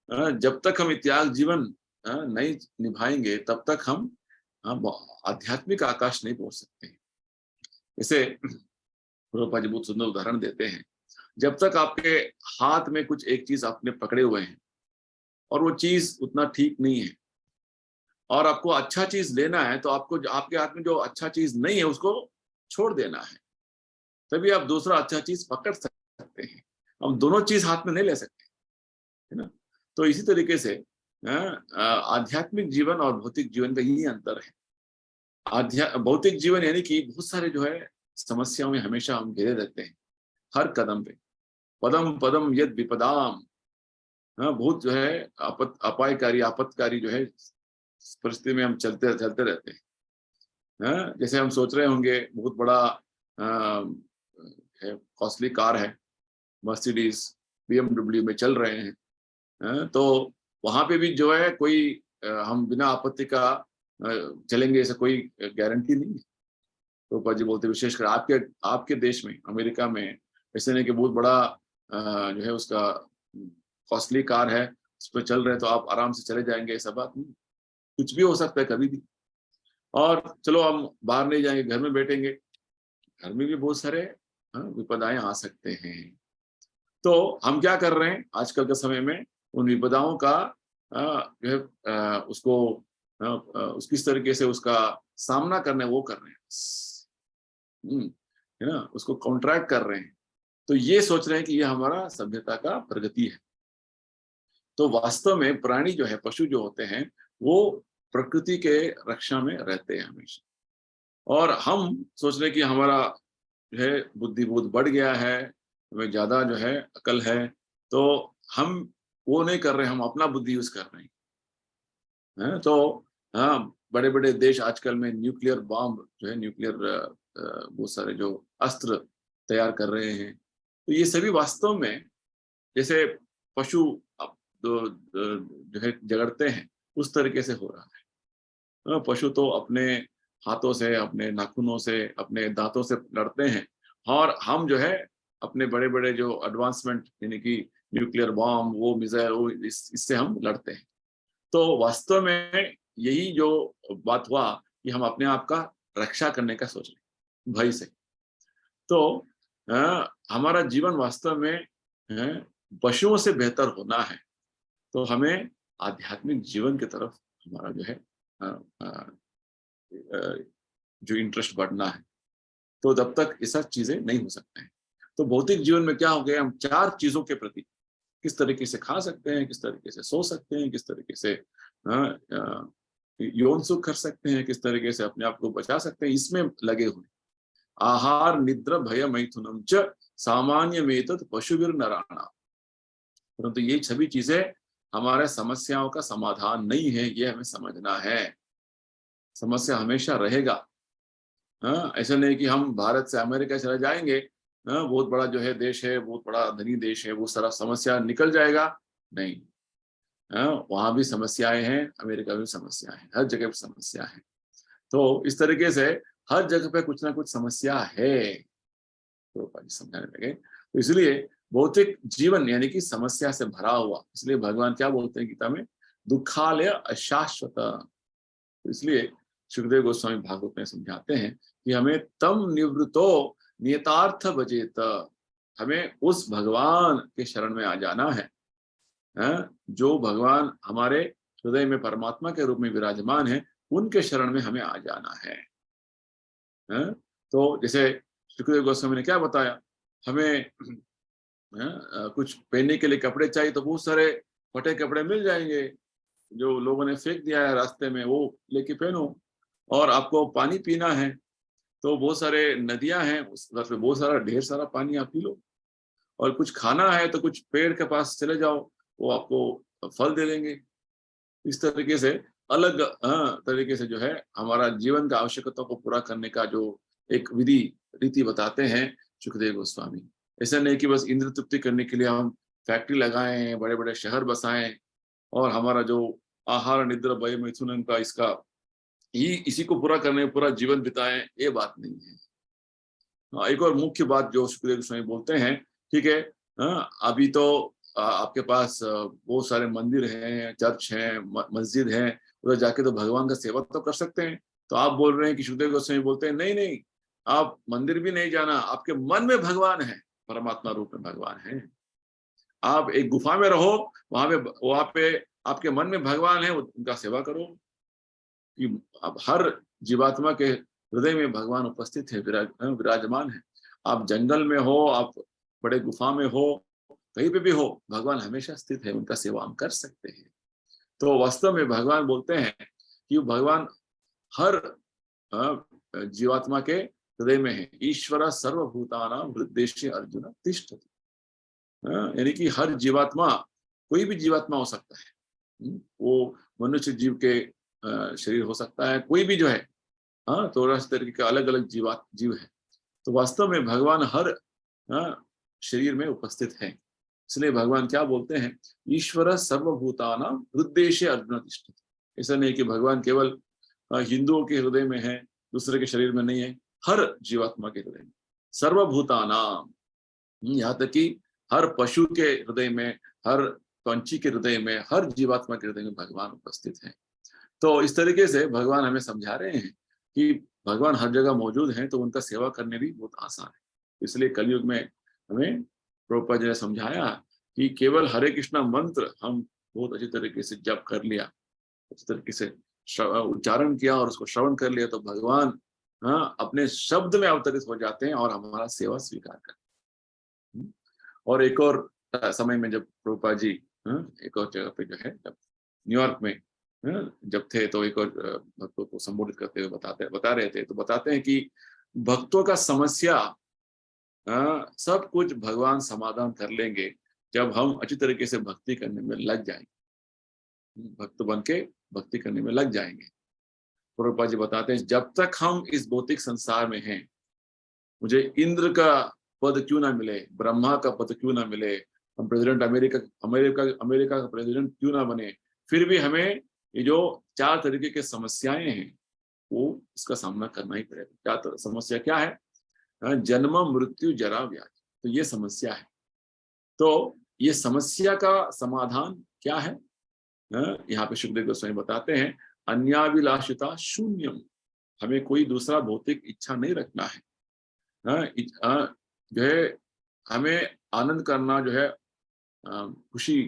है। जब तक हम त्याग जीवन नहीं निभाएंगे तब तक हम आध्यात्मिक आकाश नहीं पहुंच सकते। जैसे प्रभुपाद जी बहुत सुंदर उदाहरण देते हैं, जब तक आपके हाथ में कुछ एक चीज आपने पकड़े हुए हैं और वो चीज उतना ठीक नहीं है, और आपको अच्छा चीज लेना है, तो आपको आपके हाथ में जो अच्छा चीज नहीं है उसको छोड़ देना है, तभी आप दूसरा अच्छा चीज पकड़ सकते हैं। हम दोनों चीज हाथ में नहीं ले सकते, है ना। तो इसी तरीके से आध्यात्मिक जीवन और भौतिक जीवन का यही अंतर है। भौतिक जीवन यानी कि बहुत सारे जो है समस्याओं में हमेशा हम घिरे रहते हैं, हर कदम पे पदम पदम यद विपदाम। बहुत जो है अपायकारी, आपत्तकारी जो है परिस्थिति में हम चलते रहते हैं। जैसे हम सोच रहे होंगे बहुत बड़ा कॉस्टली कार है, मर्सिडीज, BMW में चल रहे हैं। तो वहां पे भी जो है कोई हम बिना आपत्ति का चलेंगे ऐसा कोई गारंटी नहीं है। तो जी बोलते विशेषकर आपके देश में, अमेरिका में, ऐसे नहीं कि बहुत बड़ा जो है उसका कॉस्टली कार है, उस पर चल रहे तो आप आराम से चले जाएंगे, ऐसा बात नहीं। कुछ भी हो सकता है कभी भी। और चलो हम बाहर नहीं जाएंगे, घर में बैठेंगे, घर में भी बहुत सारे विपदाएं आ सकते हैं। तो हम क्या कर रहे हैं आजकल के समय में, उन विपदाओं का जो है उसको उस किस तरीके से उसका सामना करना है वो कर रहे हैं, है ना, उसको कॉन्ट्रैक्ट कर रहे हैं। तो ये सोच रहे हैं कि ये हमारा सभ्यता का प्रगति है। तो वास्तव में प्राणी जो है, पशु जो होते हैं, वो प्रकृति के रक्षा में रहते हैं हमेशा। और हम सोच रहे हैं कि हमारा जो है बुद्धिबोध बढ़ गया है, हमें ज्यादा जो है अकल है, तो हम वो नहीं कर रहे, हम अपना बुद्धि यूज कर रहे हैं। तो हाँ, बड़े बड़े देश आजकल में न्यूक्लियर बॉम्ब जो है, न्यूक्लियर बहुत सारे जो अस्त्र तैयार कर रहे हैं। तो ये सभी वास्तव में जैसे पशु जो है झगड़ते हैं, उस तरीके से हो रहा है। पशु तो अपने हाथों से, अपने नाखूनों से, अपने दांतों से लड़ते हैं, और हम जो है अपने बड़े बड़े जो एडवांसमेंट, यानी कि न्यूक्लियर बॉम्ब, वो मिसाइल, वो इससे हम लड़ते हैं। तो वास्तव में यही जो बात हुआ कि हम अपने आप का रक्षा करने का सोच रहे हैं भय से। तो हमारा जीवन वास्तव में पशुओं से बेहतर होना है, तो हमें आध्यात्मिक जीवन की तरफ हमारा जो है अ, अ, जो इंटरेस्ट बढ़ना है। तो जब तक ये सब चीजें नहीं हो सकते हैं। तो भौतिक जीवन में क्या हो गया, हम चार चीजों के प्रति, किस तरीके से खा सकते हैं, किस तरीके से सो सकते हैं, किस तरीके से यौन सुख कर सकते हैं, किस तरीके से अपने आप को बचा सकते हैं, इसमें लगे हुए। आहार निद्रा भय मैथुनम च सामान्य मेतद पशुवीर नराणा। परंतु ये सभी चीजें हमारे समस्याओं का समाधान नहीं है, ये हमें समझना है। समस्या हमेशा रहेगा। हाँ, ऐसा नहीं कि हम भारत से अमेरिका चले जाएंगे, हाँ, बहुत बड़ा जो है देश है, बहुत बड़ा धनी देश है, वो सारा समस्या निकल जाएगा, नहीं। हाँ, वहां भी समस्याएं हैं, अमेरिका में भी समस्या है, हर जगह पे समस्या है। तो इस तरीके से हर जगह पे कुछ ना कुछ समस्या है, तो समझाने लगे। तो इसलिए भौतिक जीवन यानी कि समस्या से भरा हुआ, इसलिए भगवान क्या बोलते हैं गीता में, दुखालय अशाश्वत। तो इसलिए सुखदेव गोस्वामी भागवत में समझाते हैं कि हमें तम निवृत्तो नियतार्थ भजेत, हमें उस भगवान के शरण में आ जाना है, जो भगवान हमारे हृदय में परमात्मा के रूप में विराजमान है, उनके शरण में हमें आ जाना है। तो जैसे सुखदेव गोस्वामी ने क्या बताया, हमें कुछ पहनने के लिए कपड़े चाहिए, तो बहुत सारे फटे कपड़े मिल जाएंगे जो लोगों ने फेंक दिया है रास्ते में, वो लेके पहनो। और आपको पानी पीना है, तो बहुत सारे नदियां हैं, उस बहुत सारा ढेर सारा पानी आप पी लो। और कुछ खाना है तो कुछ पेड़ के पास चले जाओ, वो आपको फल दे देंगे। इस तरीके से अलग तरीके से जो है हमारा जीवन का आवश्यकता को पूरा करने का जो एक विधि रीति बताते हैं सुखदेव गोस्वामी। ऐसा नहीं कि बस इंद्र तृप्ति करने के लिए हम फैक्ट्री लगाएं, बड़े बड़े शहर बसाएं, और हमारा जो आहार निद्रा भय मैथुन का इसका ही इसी को पूरा करने में पूरा जीवन बिताएं, ये बात नहीं है। एक और मुख्य बात जो सुखदेव गोस्वामी बोलते हैं, ठीक है, अभी तो आपके पास बहुत सारे मंदिर हैं, चर्च हैं, मस्जिद हैं, उधर जाके तो भगवान का सेवा तो कर सकते हैं। तो आप बोल रहे हैं कि सुखदेव गोस्वामी बोलते हैं नहीं नहीं, आप मंदिर भी नहीं जाना, आपके मन में भगवान है, परमात्मा रूप में भगवान है। आप एक गुफा में रहो, वहां पे आपके मन में भगवान है, उनका सेवा करो। कि अब हर जीवात्मा के हृदय में भगवान उपस्थित है, विराजमान है। आप जंगल में हो, आप बड़े गुफा में हो, कहीं पे भी हो, भगवान हमेशा स्थित है, उनका सेवा हम कर सकते हैं। तो वास्तव में भगवान बोलते हैं कि भगवान हर जीवात्मा के हृदय में है। ईश्वर सर्वभूतानां हृदयेषु अर्जुन तिष्ठति। यानी कि हर जीवात्मा, कोई भी जीवात्मा हो सकता है, वो मनुष्य जीव के शरीर हो सकता है, कोई भी जो है, हाँ, तो इस तरीके के अलग अलग जीव है। तो वास्तव में भगवान हर शरीर में उपस्थित है। इसलिए भगवान क्या बोलते हैं, ईश्वर सर्वभूतानां हृदयेषु अर्जुन तिष्ठति। ऐसा नहीं कि भगवान केवल हिंदुओं के हृदय में है, दूसरे के शरीर में नहीं है, हर जीवात्मा के हृदय में, सर्वभूतानां, यहाँ तक कि हर पशु के हृदय में, हर पंछी के हृदय में, हर जीवात्मा के हृदय में भगवान उपस्थित है। तो इस तरीके से भगवान हमें समझा रहे हैं कि भगवान हर जगह मौजूद हैं, तो उनका सेवा करने भी बहुत आसान है। इसलिए कलयुग में हमें प्रभुपाद जी ने समझाया कि केवल हरे कृष्णा मंत्र हम बहुत अच्छी तरीके से जप कर लिया, अच्छी तरीके से उच्चारण किया और उसको श्रवण कर लिया, तो भगवान अपने शब्द में अवतरित हो जाते हैं और हमारा सेवा स्वीकार करते हैं। और एक और समय में जब प्रभुपाद जी एक और जगह पे जो है, जब न्यूयॉर्क में जब थे, तो एक और भक्तों को संबोधित करते हुए बता रहे थे, तो बताते हैं कि भक्तों का समस्या सब कुछ भगवान समाधान कर लेंगे जब हम अच्छी तरीके से भक्ति करने में लग जाएंगे, भक्त बन के भक्ति करने में लग जाएंगे। प्रभुपाद जी बताते हैं जब तक हम इस भौतिक संसार में हैं, मुझे इंद्र का पद क्यों ना मिले, ब्रह्मा का पद क्यों ना मिले, हम प्रेसिडेंट अमेरिका अमेरिका अमेरिका का प्रेसिडेंट क्यों ना बने, फिर भी हमें ये जो 4 तरीके की समस्याएं हैं वो इसका सामना करना ही पड़ेगा। क्या समस्या क्या है? जन्म मृत्यु जरा व्याधि, तो ये समस्या है। तो ये समस्या का समाधान क्या है? यहाँ पे सुखदेव गोस्वामी बताते हैं अन्याभिलाषिता शून्यम, हमें कोई दूसरा भौतिक इच्छा नहीं रखना है। जो है हमें आनंद करना, जो है खुशी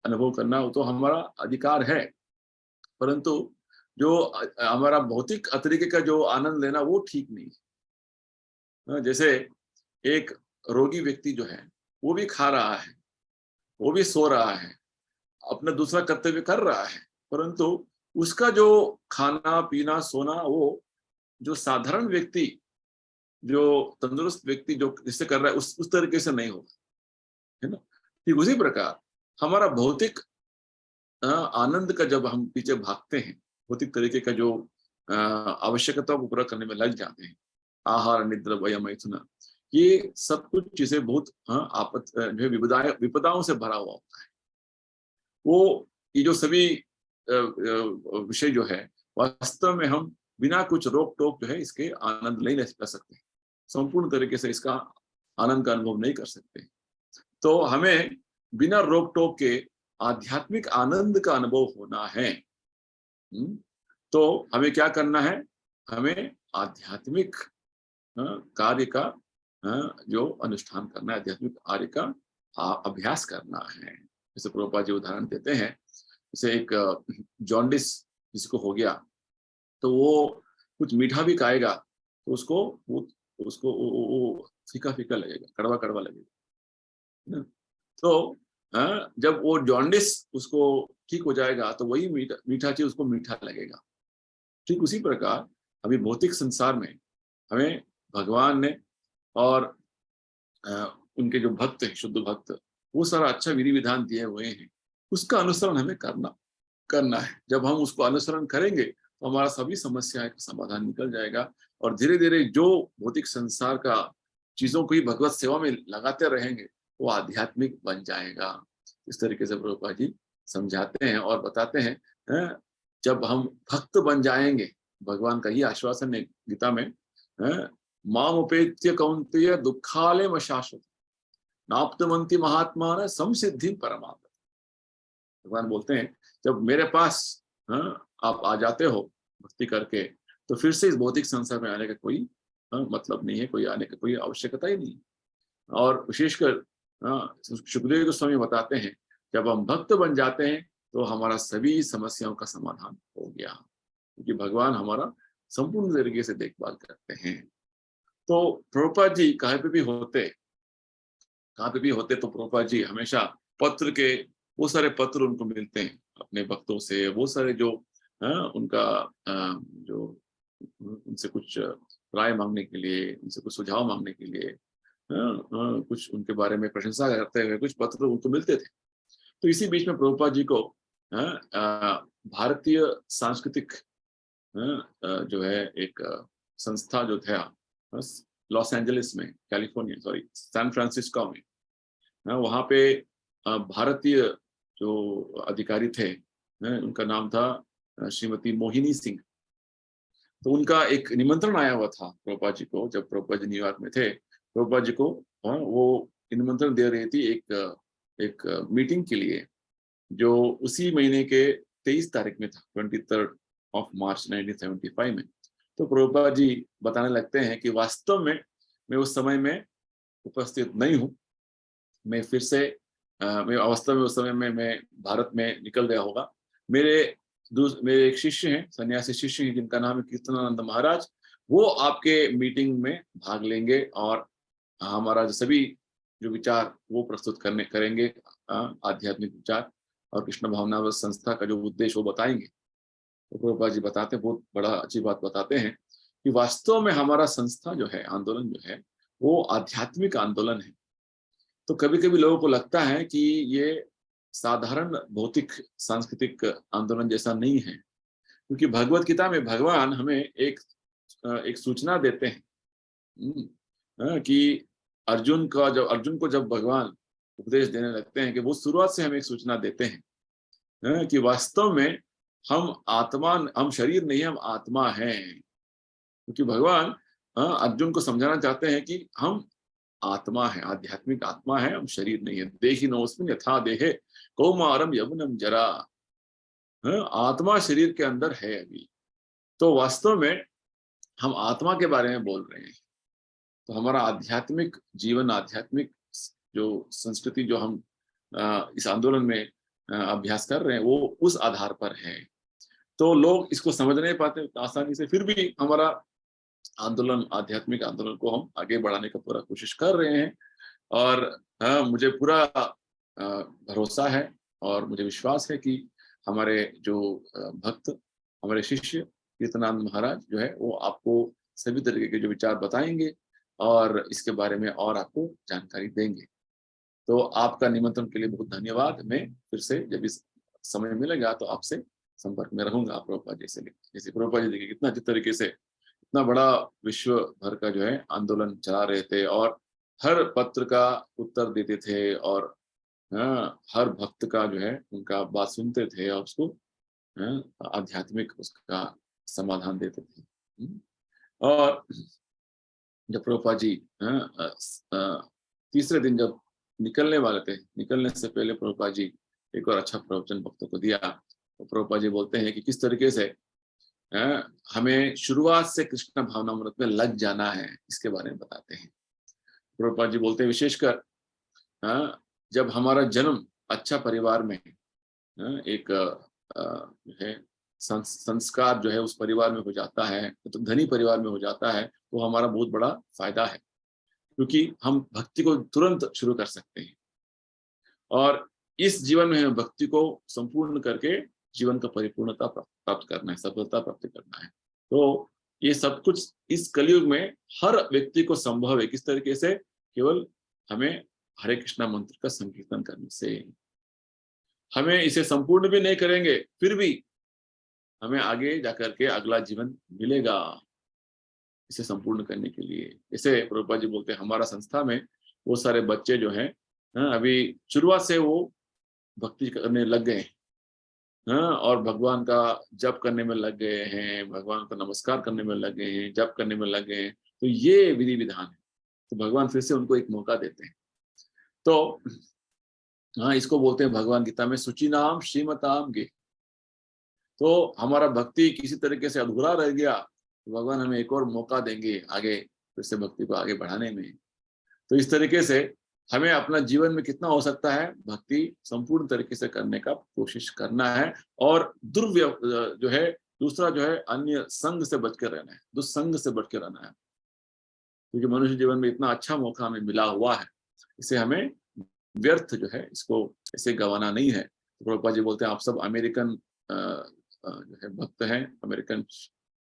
अनुभव करना, वो तो हमारा अधिकार है, परंतु जो हमारा भौतिक तरीके का जो आनंद लेना वो ठीक नहीं है। जैसे एक रोगी व्यक्ति जो है वो भी खा रहा है, वो भी सो रहा है, अपना दूसरा कर्तव्य कर रहा है, परंतु उसका जो खाना पीना सोना वो जो साधारण व्यक्ति, जो तंदुरुस्त व्यक्ति जो जिससे कर रहा है उस तरीके से नहीं होगा, है ना। ठीक उसी प्रकार हमारा भौतिक आनंद का जब हम पीछे भागते हैं, भौतिक तरीके का जो आवश्यकता को पूरा करने में लग जाते हैं, आहार निद्रा वयम मैथुन, ये सब कुछ चीजें बहुत जो है विपदाओं से भरा हुआ होता है। वो ये जो सभी विषय जो है वास्तव में हम बिना कुछ रोक टोक जो है इसके आनंद नहीं ले सकते, संपूर्ण तरीके से इसका आनंद का अनुभव नहीं कर सकते। तो हमें बिना रोक टोक के आध्यात्मिक आनंद का अनुभव होना है। तो हमें क्या करना है? हमें आध्यात्मिक कार्य का जो अनुष्ठान करना है, आध्यात्मिक कार्य का अभ्यास करना है। जैसे प्रभुपाद जी उदाहरण देते हैं, जैसे एक जॉन्डिस जिसको हो गया तो वो कुछ मीठा भी खाएगा तो उसको फीका फीका लगेगा, कड़वा कड़वा लगेगा। तो जब वो जॉन्डिस उसको ठीक हो जाएगा तो वही मीठा चीज उसको मीठा लगेगा। ठीक उसी प्रकार अभी भौतिक संसार में हमें भगवान ने और उनके जो भक्त हैं, शुद्ध भक्त, वो सारा अच्छा विधि विधान दिए हुए हैं, उसका अनुसरण हमें करना है। जब हम उसको अनुसरण करेंगे तो हमारा सभी समस्या का समाधान निकल जाएगा और धीरे धीरे जो भौतिक संसार का चीजों को ही भगवत सेवा में लगाते रहेंगे वो आध्यात्मिक बन जाएगा। इस तरीके से प्रभुपाद जी समझाते हैं और बताते हैं जब हम भक्त बन जाएंगे, भगवान का ही आश्वासन है गीता में, माम उपेत्य कौन्तेय दुखालय शाश्वत नाप्तवन्ति महात्मा संसिद्धि परमात्मा। भगवान बोलते हैं जब मेरे पास आप आ जाते हो भक्ति करके, तो फिर से इस भौतिक संसार में आने का कोई मतलब नहीं है, कोई आने का कोई आवश्यकता ही नहीं। और विशेषकर सुखदेव गोस्वामी बताते हैं जब हम भक्त बन जाते हैं तो हमारा सभी समस्याओं का समाधान हो गया, क्योंकि भगवान हमारा संपूर्ण तरीके से देखभाल करते हैं। तो प्रभुपाद जी कहाँ पे भी होते तो प्रभुपाद जी हमेशा पत्र के वो सारे पत्र उनको मिलते हैं अपने भक्तों से, वो सारे जो उनका जो उनसे कुछ राय मांगने के लिए, उनसे कुछ सुझाव मांगने के लिए, कुछ उनके बारे में प्रशंसा करते हुए कुछ पत्र उनको मिलते थे। तो इसी बीच में प्रभुपाद जी को भारतीय सांस्कृतिक जो है एक संस्था जो था लॉस एंजलिस में, सैन फ्रांसिस्को में, वहाँ पे भारतीय जो अधिकारी थे, उनका नाम था श्रीमती मोहिनी सिंह। तो उनका एक निमंत्रण आया हुआ था प्रभुपाद जी को, जब प्रभुपाद जी न्यूयॉर्क में थे, प्रभुपाद जी को वो निमंत्रण दे रही थी एक मीटिंग के लिए, जो उसी महीने के 23 तारीख में था, 23 मार्च 1975 में। तो प्रभुपाद जी बताने लगते हैं कि वास्तव में मैं उस समय में उपस्थित नहीं हूँ, मैं फिर से मैं वास्तव में उस समय में मैं भारत में निकल गया होगा। मेरे एक शिष्य हैं, सन्यासी शिष्य हैं, जिनका नाम है कीर्तनानंद महाराज, वो आपके मीटिंग में भाग लेंगे और हमारा जो सभी जो विचार वो प्रस्तुत करेंगे, आध्यात्मिक विचार और कृष्ण भावना संस्था का जो उद्देश्य वो बताएंगे। तो प्रभुपाद जी बताते हैं, बहुत बड़ा अच्छी बात बताते हैं कि वास्तव में हमारा संस्था जो है, आंदोलन जो है, वो आध्यात्मिक आंदोलन है। तो कभी-कभी लोगों को लगता है कि ये साधारण भौतिक सांस्कृतिक आंदोलन जैसा नहीं है, क्योंकि भगवत गीता में भगवान हमें एक सूचना देते हैं। हुँ, कि अर्जुन को जब भगवान उपदेश देने लगते हैं कि वो शुरुआत से हमें एक सूचना देते हैं, कि वास्तव में हम शरीर नहीं, हम आत्मा हैं। क्योंकि भगवान अर्जुन को समझाना चाहते हैं कि हम आत्मा है, आध्यात्मिक आत्मा है, हम शरीर नहीं है। देहिनोऽस्मिन् यथा देहे कौमारम यौवनम जरा। आत्मा शरीर के अंदर है अभी। तो वास्तव में हम आत्मा के बारे में बोल रहे हैं। तो हमारा आध्यात्मिक जीवन, आध्यात्मिक जो संस्कृति जो हम इस आंदोलन में अभ्यास कर रहे हैं, वो उस आधार पर है। तो लोग इसको समझ नहीं पाते आसानी से, फिर भी हमारा आंदोलन, आध्यात्मिक आंदोलन को हम आगे बढ़ाने का पूरा कोशिश कर रहे हैं। और मुझे पूरा भरोसा है और मुझे विश्वास है कि हमारे जो भक्त, हमारे शिष्य कीर्तनानंद महाराज जो है, वो आपको सभी तरीके के जो विचार बताएंगे और इसके बारे में और आपको जानकारी देंगे। तो आपका निमंत्रण के लिए बहुत धन्यवाद। मैं फिर से जब इस समय मिलेगा तो आपसे संपर्क में रहूंगा। प्रभुपाद जी से, जैसे प्रभुपाद जी देखिए कितना जिस तरीके से इतना बड़ा विश्व भर का जो है आंदोलन चला रहे थे और हर पत्र का उत्तर देते थे और हर भक्त का जो है उनका बात सुनते थे और उसको आध्यात्मिक उसका समाधान देते थे। और जब प्रभुपाद जी तीसरे दिन जब निकलने वाले थे, निकलने से पहले प्रभुपाद जी एक और अच्छा प्रवचन भक्तों को दिया। तो प्रभुपाद जी बोलते हैं कि किस तरीके से हमें शुरुआत से कृष्ण भावनामृत में लग जाना है, इसके बारे में बताते हैं। प्रभुपाद जी बोलते हैं विशेषकर जब हमारा जन्म अच्छा परिवार में एक जो है संस्कार जो है उस परिवार में हो जाता है, तो धनी परिवार में हो जाता है, तो हमारा बहुत बड़ा फायदा है, क्योंकि हम भक्ति को तुरंत शुरू कर सकते हैं और इस जीवन में हमें भक्ति को संपूर्ण करके जीवन का परिपूर्णता प्राप्त करना है, सफलता प्राप्त करना है। तो ये सब कुछ इस कलयुग में हर व्यक्ति को संभव है। किस तरीके से? केवल हमें हरे कृष्णा मंत्र का संकीर्तन करने से। हमें इसे संपूर्ण भी नहीं करेंगे, फिर भी हमें आगे जाकर के अगला जीवन मिलेगा इसे संपूर्ण करने के लिए। जैसे प्रभुपाद जी बोलते हैं हमारा संस्था में वो सारे बच्चे जो हैं अभी शुरुआत से वो भक्ति करने लग गए हैं, और भगवान का जप करने में लग गए हैं, भगवान का नमस्कार करने में लग गए हैं, जप करने में लग गए हैं। तो ये विधि विधान है। तो भगवान फिर से उनको एक मौका देते हैं। तो इसको बोलते हैं भगवान गीता में सुचिनाम श्रीमताम गे। तो हमारा भक्ति किसी तरीके से अधूरा रह गया तो भगवान हमें एक और मौका देंगे आगे फिर से भक्ति को आगे बढ़ाने में। तो इस तरीके से हमें अपना जीवन में कितना हो सकता है भक्ति संपूर्ण तरीके से करने का कोशिश करना है। और जो है दूसरा जो है अन्य संग से बच कर रहना है, दुस्संग से बच कर रहना है, क्योंकि मनुष्य जीवन में इतना अच्छा मौका हमें मिला हुआ है, इसे हमें व्यर्थ जो है इसको इसे गंवाना नहीं है। तो प्रभुपाद जी बोलते हैं आप सब अमेरिकन जो है भक्त हैं,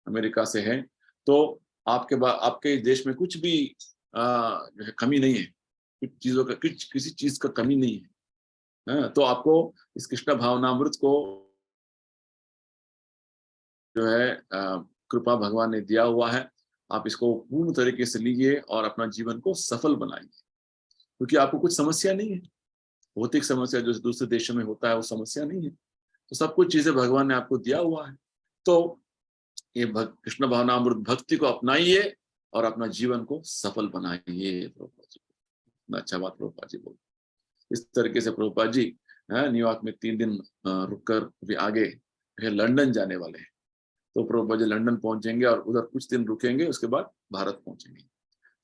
अमेरिका से हैं, तो आपके देश में कुछ भी जो है कमी नहीं है, कुछ चीजों का किसी चीज का कमी नहीं है। तो आपको इस कृष्ण भावनामृत को जो है कृपा भगवान ने दिया हुआ है, आप इसको पूर्ण तरीके से लीजिए और अपना जीवन को सफल बनाइए, क्योंकि आपको कुछ समस्या नहीं है। भौतिक समस्या जो दूसरे देशों में होता है वो समस्या नहीं है। तो सब कुछ चीजें भगवान ने आपको दिया हुआ है। तो ये कृष्ण भावनामृत भक्ति को अपनाइए और अपना जीवन को सफल बनाइए। प्रभुपाद जी अच्छा बात प्रभुपाद जी बोल। इस तरीके से प्रभुपाद जी न्यूयॉर्क में 3 दिन रुककर अभी आगे लंदन जाने वाले हैं। तो प्रभुपाद जी लंदन पहुंचेंगे और उधर कुछ दिन रुकेंगे, उसके बाद भारत पहुंचेंगे।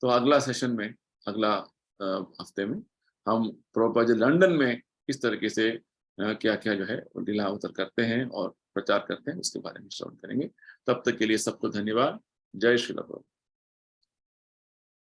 तो अगला सेशन में, अगला हफ्ते में हम प्रभुपाद जी लंदन में किस तरीके से क्या क्या जो है लीला अवतार करते हैं और प्रचार करते हैं उसके बारे में श्रवण करेंगे। तब तक के लिए सबको धन्यवाद। जय श्री प्रभु।